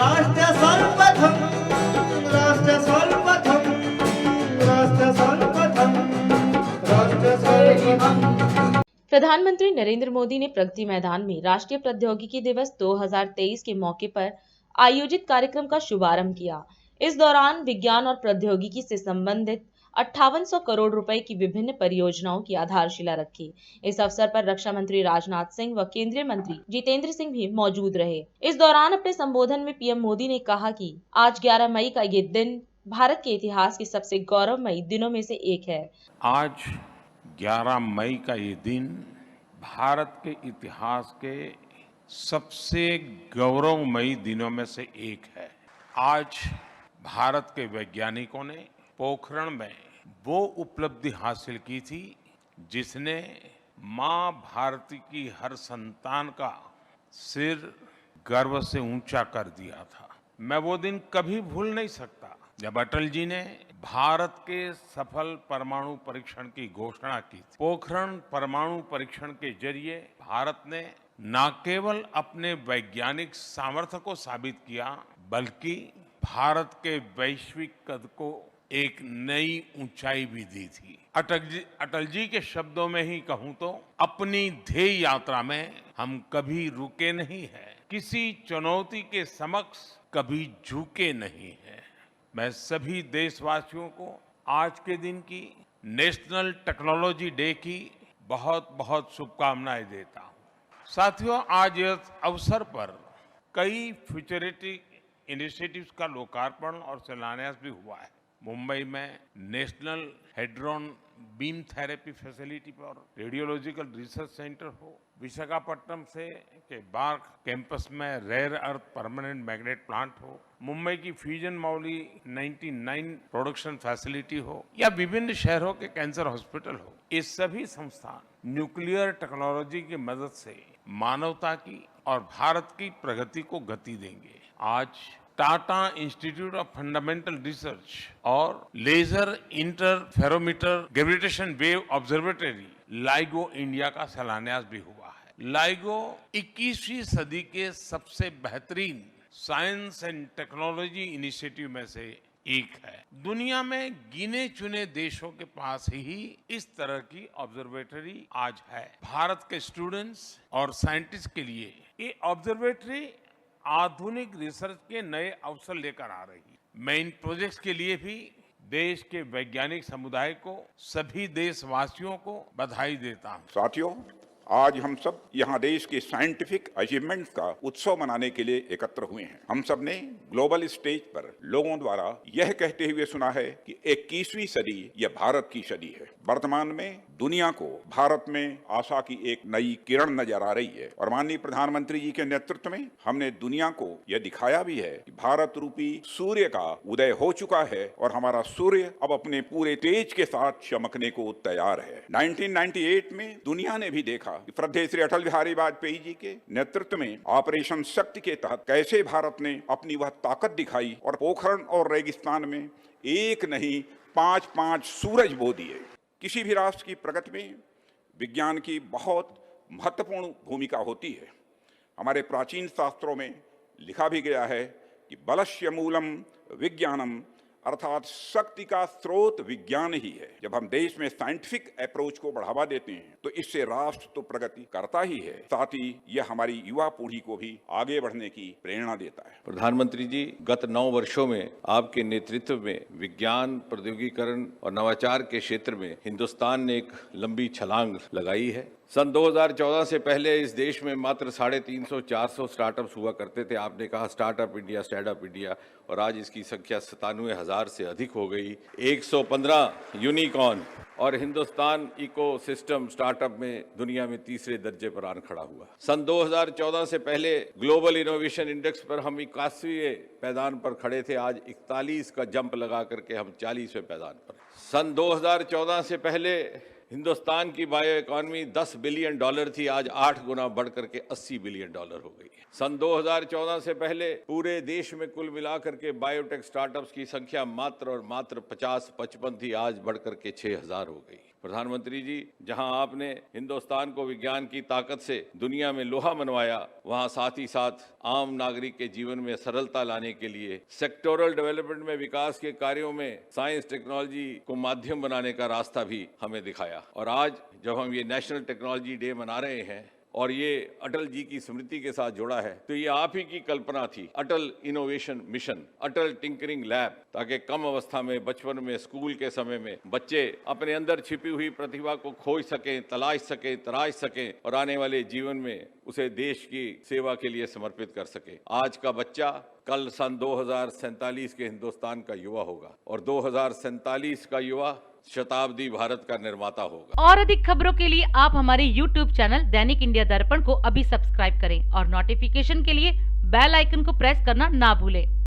राष्ट्र सर्वप्रथम राष्ट्र सर्वप्रथम राष्ट्र सर्वप्रथम राष्ट्र सर्वप्रथम। प्रधानमंत्री नरेंद्र मोदी ने प्रगति मैदान में राष्ट्रीय प्रौद्योगिकी दिवस 2023 के मौके पर आयोजित कार्यक्रम का शुभारंभ किया। इस दौरान विज्ञान और प्रौद्योगिकी से संबंधित 5800 करोड़ रुपए की विभिन्न परियोजनाओं की आधारशिला रखी। इस अवसर पर रक्षा मंत्री राजनाथ सिंह व केंद्रीय मंत्री जितेंद्र सिंह भी मौजूद रहे। इस दौरान अपने संबोधन में पीएम मोदी ने कहा कि आज 11 मई का ये दिन भारत के इतिहास के सबसे गौरवमयी दिनों में से एक है। आज 11 मई का ये दिन भारत के इतिहास के सबसे गौरवमयी दिनों में से एक है। आज भारत के वैज्ञानिकों ने पोखरण में वो उपलब्धि हासिल की थी जिसने मां भारती की हर संतान का सिर गर्व से ऊंचा कर दिया था। मैं वो दिन कभी भूल नहीं सकता जब अटल जी ने भारत के सफल परमाणु परीक्षण की घोषणा की थी। पोखरण परमाणु परीक्षण के जरिए भारत ने न केवल अपने वैज्ञानिक सामर्थ्य को साबित किया बल्कि भारत के वैश्विक कद को एक नई ऊंचाई भी दी थी। अटल जी के शब्दों में ही कहूं तो अपनी ध्येय यात्रा में हम कभी रुके नहीं हैं, किसी चुनौती के समक्ष कभी झुके नहीं हैं। मैं सभी देशवासियों को आज के दिन की नेशनल टेक्नोलॉजी डे की बहुत बहुत शुभकामनाएं देता हूं। साथियों, आज इस अवसर पर कई फ्यूचरिस्टिक इनिशिएटिव्स का लोकार्पण और शिलान्यास भी हुआ है। मुंबई में national hadron beam therapy facility पर रेडियोलॉजिकल रिसर्च सेंटर हो, विशाखापट्टनम से के बार्क कैंपस में rare earth permanent magnet plant हो, मुंबई की फ्यूजन मौली 99 प्रोडक्शन फैसिलिटी हो या विभिन्न शहरों के कैंसर हॉस्पिटल हो, ये सभी संस्थान न्यूक्लियर टेक्नोलॉजी की मदद से मानवता की और भारत की प्रगति को गति देंगे। आज Tata institute of fundamental research और laser interferometer gravitation wave observatory LIGO India का शिलान्यास भी हुआ है। लाइगो 21वीं सदी के सबसे बेहतरीन साइंस एंड टेक्नोलॉजी इनिशिएटिव में से एक है। दुनिया में गिने चुने देशों के पास ही इस तरह की ऑब्जर्वेटरी आज है। भारत के स्टूडेंट्स और साइंटिस्ट के लिए ये ऑब्जर्वेटरी आधुनिक रिसर्च के नए अवसर लेकर आ रही है। मैं इन प्रोजेक्ट्स के लिए भी देश के वैज्ञानिक समुदाय को, सभी देशवासियों को बधाई देता हूं। साथियों, आज हम सब यहाँ देश के साइंटिफिक अचीवमेंट्स का उत्सव मनाने के लिए एकत्र हुए हैं। हम सब ने ग्लोबल स्टेज पर लोगों द्वारा यह कहते हुए सुना है कि 21वीं सदी यह भारत की सदी है। वर्तमान में दुनिया को भारत में आशा की एक नई किरण नजर आ रही है और माननीय प्रधानमंत्री जी के नेतृत्व में हमने दुनिया को यह दिखाया भी है कि भारत रूपी सूर्य का उदय हो चुका है और हमारा सूर्य अब अपने पूरे तेज के साथ चमकने को तैयार है। 1998 में दुनिया ने भी देखा कि श्रद्धेय श्री अटल बिहारी वाजपेयी जी के नेतृत्व में ऑपरेशन शक्ति के तहत कैसे भारत ने अपनी वह ताकत दिखाई और पोखरण और रेगिस्तान में एक नहीं 5 सूरज बो दिए। किसी भी राष्ट्र की प्रगति में विज्ञान की बहुत महत्वपूर्ण भूमिका होती है। हमारे प्राचीन शास्त्रों में लिखा भी गया है कि बलस्य मूलम विज्ञानम, अर्थात शक्ति का स्रोत विज्ञान ही है। जब हम देश में साइंटिफिक अप्रोच को बढ़ावा देते हैं तो इससे राष्ट्र तो प्रगति करता ही है, साथ ही यह हमारी युवा पीढ़ी को भी आगे बढ़ने की प्रेरणा देता है। प्रधानमंत्री जी, गत 9 वर्षों में आपके नेतृत्व में विज्ञान, प्रौद्योगिकीकरण और नवाचार के क्षेत्र में हिंदुस्तान ने एक लंबी छलांग लगाई है। सन 2014 से पहले इस देश में मात्र 350-400 स्टार्टअप्स हुआ करते थे। आपने कहा स्टार्टअप इंडिया, और आज इसकी संख्या 97,000 से अधिक हो गई। 115 यूनिकॉर्न और हिंदुस्तान इकोसिस्टम स्टार्टअप में दुनिया में तीसरे दर्जे पर आन खड़ा हुआ। सन 2014 से पहले ग्लोबल इनोवेशन इंडेक्स पर हम 81वें पैदान पर खड़े थे। आज 41 का जंप लगा करके हम 40वें पैदान पर। सन 2014 से पहले हिंदुस्तान की बायो इकोनॉमी $10 बिलियन थी, आज 8 गुना बढ़ करके $80 बिलियन हो गई है। सन 2014 से पहले पूरे देश में कुल मिलाकर के बायोटेक स्टार्टअप्स की संख्या मात्र 50-55 थी, आज बढ़ करके 6,000 हो गई। प्रधानमंत्री जी, जहां आपने हिंदुस्तान को विज्ञान की ताकत से दुनिया में लोहा मनवाया, वहां साथ ही साथ आम नागरिक के जीवन में सरलता लाने के लिए सेक्टोरल डेवलपमेंट में विकास के कार्यों में साइंस टेक्नोलॉजी को माध्यम बनाने का रास्ता भी हमें दिखाया। और आज जब हम ये नेशनल टेक्नोलॉजी डे मना रहे हैं और ये अटल जी की स्मृति के साथ जुड़ा है, तो ये आप ही की कल्पना थी, अटल इनोवेशन मिशन, अटल टिंकरिंग लैब, ताकि कम अवस्था में, बचपन में, स्कूल के समय में बच्चे अपने अंदर छिपी हुई प्रतिभा को खोज सकें, तलाश सकें, तराश सकें और आने वाले जीवन में उसे देश की सेवा के लिए समर्पित कर सके। आज का बच्चा कल सन 2047 के हिंदुस्तान का युवा होगा और 2047 का युवा शताब्दी भारत का निर्माता होगा। और अधिक खबरों के लिए आप हमारे YouTube चैनल दैनिक इंडिया दर्पण को अभी सब्सक्राइब करें और नोटिफिकेशन के लिए बेल आइकन को प्रेस करना ना भूलें।